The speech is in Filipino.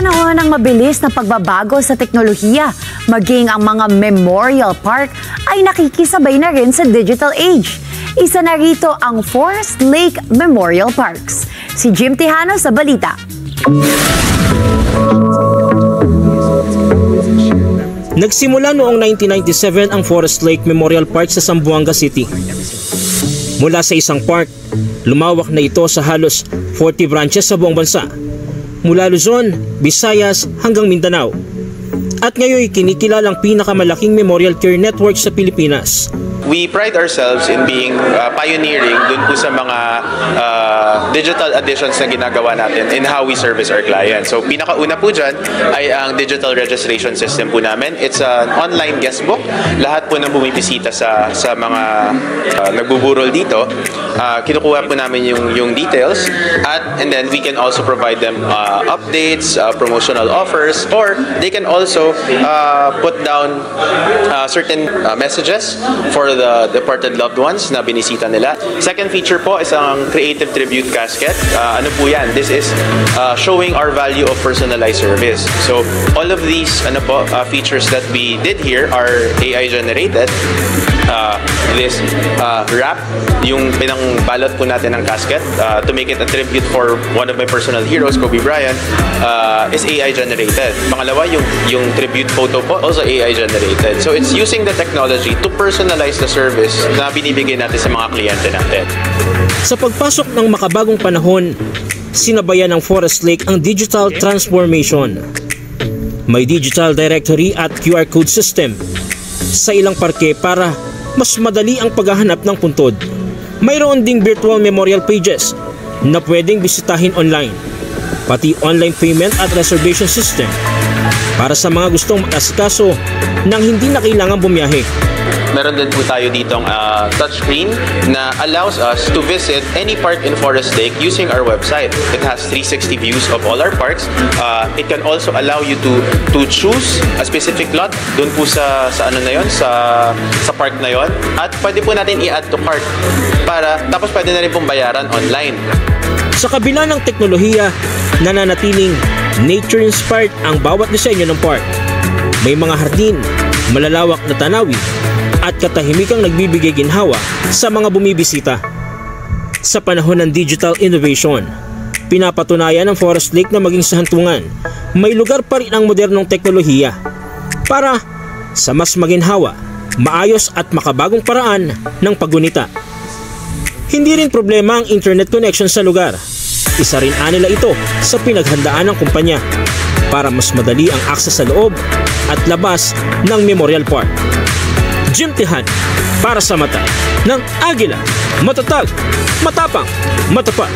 panahon ng mabilis na pagbabago sa teknolohiya, maging ang mga memorial park ay nakikisabay na rin sa digital age. Isa na rito ang Forest Lake Memorial Parks. Si Jim Tejano sa balita. Nagsimula noong 1997 ang Forest Lake Memorial Park sa Zamboanga City. Mula sa isang park, lumawak na ito sa halos 40 branches sa buong bansa. Mula Luzon, Visayas hanggang Mindanao. At ngayon kinikilalang pinakamalaking memorial care network sa Pilipinas. We pride ourselves in being pioneering dun po sa mga digital additions na ginagawa natin in how we service our clients. So pinakauna po dyan ay ang digital registration system po namin. It's an online guest book. Lahat po ng bumibisita sa mga nagbuburol dito, kinukuha po namin yung details and then we can also provide them updates, promotional offers, or they can also put down certain messages for the departed loved ones na binisita nila. Second feature po is ang Creative Tribute Casket. Ano po yan? This is showing our value of personalized service. So all of these features that we did here are AI generated. This wrap, yung pinangbalot po natin ng casket to make it a tribute for one of my personal heroes, Kobe Bryant, is AI generated. Pangalawa, yung tribute photo po, also AI generated. So it's using the technology to personalize the service na binibigay natin sa mga kliyente natin. Sa pagpasok ng makabagong panahon, sinabayan ng Forest Lake ang digital transformation. May digital directory at QR code system sa ilang parke para mas madali ang paghahanap ng puntod. Mayroon ding virtual memorial pages na pwedeng bisitahin online, pati online payment at reservation system para sa mga gustong mag-asikaso nang hindi na kailangan bumiyahe. Meron din po tayo ditong touchscreen na allows us to visit any park in Forest Lake using our website. It has 360 views of all our parks. It can also allow you to choose a specific lot doon po sa ano na yon, sa park na yon, at pwede po natin i-add to cart tapos pwede na rin pong bayaran online. Sa kabila ng teknolohiya, nananatiling nature-inspired ang bawat disenyo ng park. May mga hardin, malalawak na tanawin, at katahimikang nagbibigay ginhawa sa mga bumibisita. Sa panahon ng digital innovation, pinapatunayan ng Forest Lake na maging sa hantungan, may lugar pa rin ang modernong teknolohiya para sa mas maginhawa, maayos at makabagong paraan ng paggunita. Hindi rin problema ang internet connection sa lugar. Isa rin nila ito sa pinaghandaan ng kumpanya para mas madali ang akses sa loob at labas ng Memorial Park. Jim Tejano para sa mata ng Agila. Matatag, matapang, matapat.